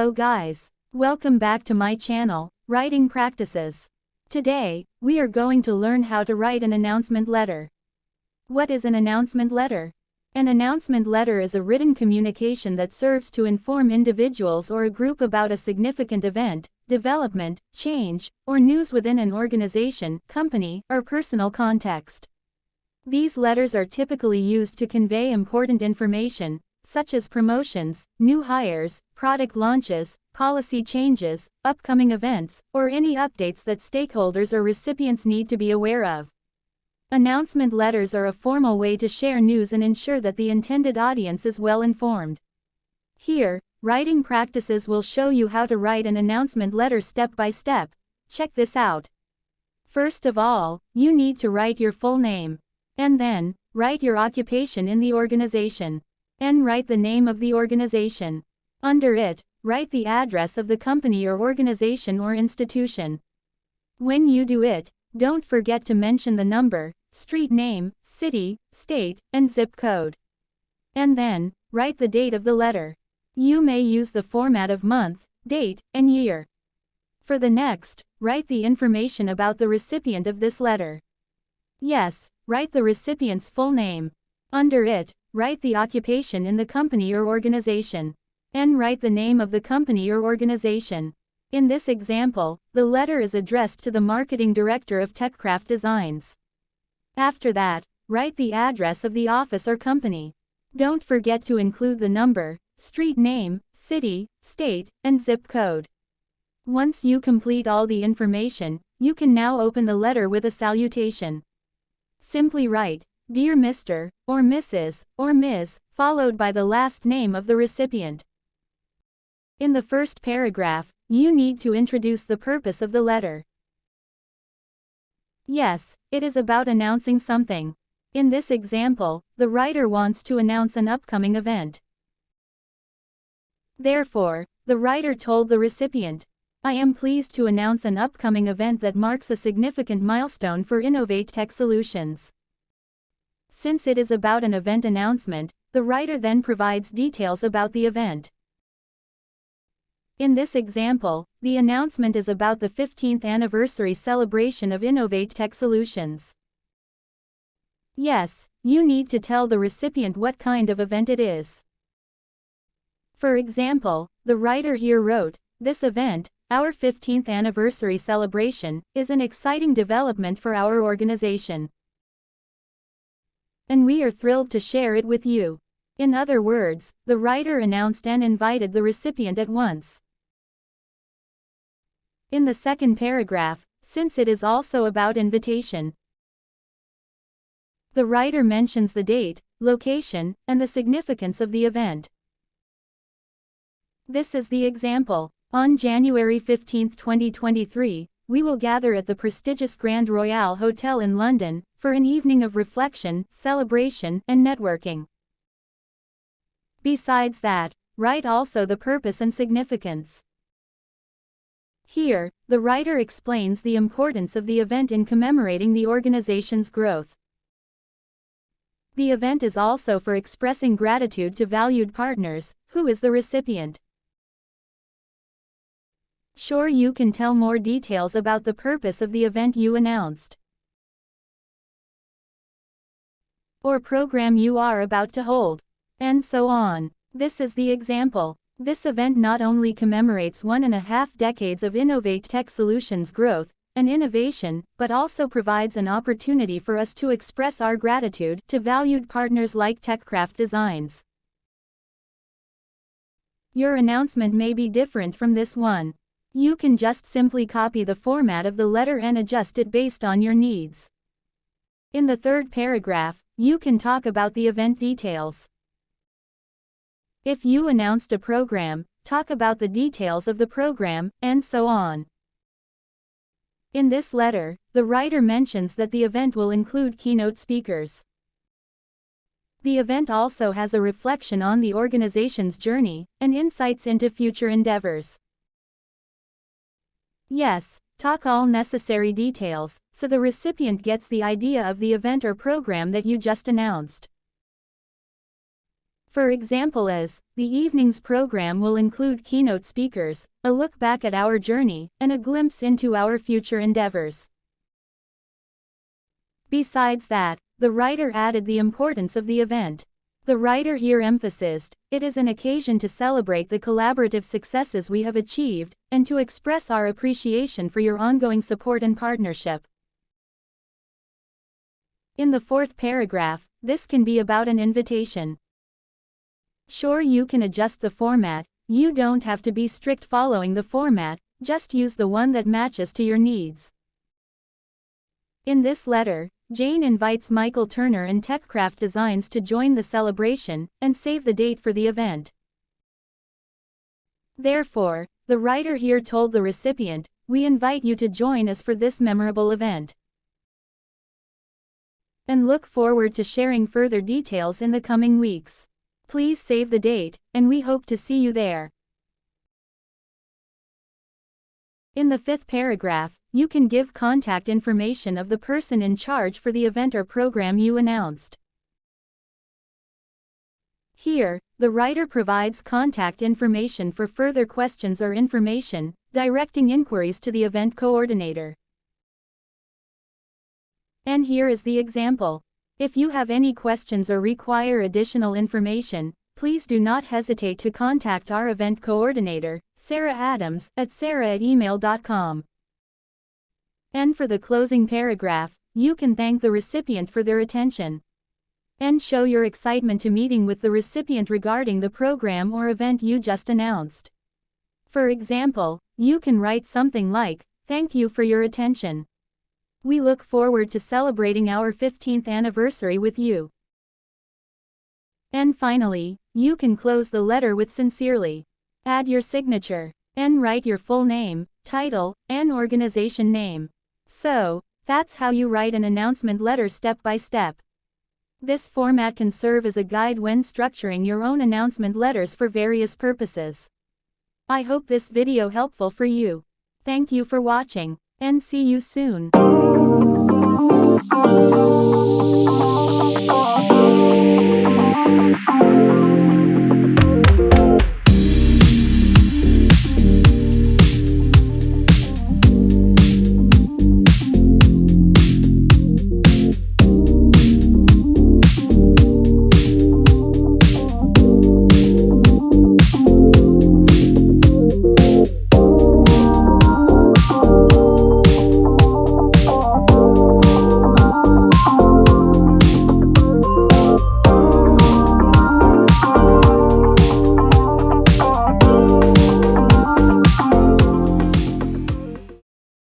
Hello guys. Welcome back to my channel, Writing Practices. Today, we are going to learn how to write an announcement letter. What is an announcement letter? An announcement letter is a written communication that serves to inform individuals or a group about a significant event, development, change, or news within an organization, company, or personal context. These letters are typically used to convey important information, such as promotions, new hires, product launches, policy changes, upcoming events, or any updates that stakeholders or recipients need to be aware of. Announcement letters are a formal way to share news and ensure that the intended audience is well informed. Here, Writing Practices will show you how to write an announcement letter step by step. Check this out. First of all, you need to write your full name. And then, write your occupation in the organization. And write the name of the organization. Under it, write the address of the company or organization or institution. When you do it, don't forget to mention the number, street name, city, state, and zip code. And then, write the date of the letter. You may use the format of month, date, and year. For the next, write the information about the recipient of this letter. Yes, write the recipient's full name. Under it, write the occupation in the company or organization. And write the name of the company or organization. In this example, the letter is addressed to the marketing director of Techcraft Designs. After that, write the address of the office or company. Don't forget to include the number, street name, city, state, and zip code. Once you complete all the information, you can now open the letter with a salutation. Simply write, "Dear Mr. or Mrs. or Ms., followed by the last name of the recipient. In the first paragraph, you need to introduce the purpose of the letter. Yes, it is about announcing something. In this example, the writer wants to announce an upcoming event. Therefore, the writer told the recipient, "I am pleased to announce an upcoming event that marks a significant milestone for Innovate Tech Solutions." Since it is about an event announcement, the writer then provides details about the event. In this example, the announcement is about the 15th anniversary celebration of Innovate Tech Solutions. Yes, you need to tell the recipient what kind of event it is. For example, the writer here wrote, "This event, our 15th anniversary celebration, is an exciting development for our organization. And we are thrilled to share it with you." In other words, the writer announced and invited the recipient at once. In the second paragraph, since it is also about invitation, the writer mentions the date, location, and the significance of the event. This is the example. On January 15, 2023, we will gather at the prestigious Grand Royal Hotel in London, for an evening of reflection, celebration, and networking. Besides that, write also the purpose and significance. Here, the writer explains the importance of the event in commemorating the organization's growth. The event is also for expressing gratitude to valued partners, who is the recipient. Sure, you can tell more details about the purpose of the event you announced, or program you are about to hold, and so on. This is the example. This event not only commemorates 1.5 decades of Innovate Tech Solutions growth and innovation, but also provides an opportunity for us to express our gratitude to valued partners like Techcraft Designs. Your announcement may be different from this one. You can just simply copy the format of the letter and adjust it based on your needs. In the third paragraph, you can talk about the event details. If you announced a program, talk about the details of the program, and so on. In this letter, the writer mentions that the event will include keynote speakers. The event also has a reflection on the organization's journey and insights into future endeavors. Yes, talk all necessary details, so the recipient gets the idea of the event or program that you just announced. For example, the evening's program will include keynote speakers, a look back at our journey, and a glimpse into our future endeavors. Besides that, the writer added the importance of the event. The writer here emphasized, it is an occasion to celebrate the collaborative successes we have achieved, and to express our appreciation for your ongoing support and partnership. In the fourth paragraph, this can be about an invitation. Sure, you can adjust the format, you don't have to be strict following the format, just use the one that matches to your needs. In this letter, Jane invites Michael Turner and TechCraft Designs to join the celebration, and save the date for the event. Therefore, the writer here told the recipient, we invite you to join us for this memorable event. And look forward to sharing further details in the coming weeks. Please save the date, and we hope to see you there. In the fifth paragraph, you can give contact information of the person in charge for the event or program you announced. Here, the writer provides contact information for further questions or information, directing inquiries to the event coordinator. And here is the example. If you have any questions or require additional information, please do not hesitate to contact our event coordinator, Sarah Adams, at sarah@email.com. And for the closing paragraph, you can thank the recipient for their attention. And show your excitement to meeting with the recipient regarding the program or event you just announced. For example, you can write something like, "Thank you for your attention. We look forward to celebrating our 15th anniversary with you." And finally, you can close the letter with "Sincerely." Add your signature, and write your full name, title, and organization name. So, that's how you write an announcement letter step by step. This format can serve as a guide when structuring your own announcement letters for various purposes. I hope this video helpful for you. Thank you for watching, and see you soon.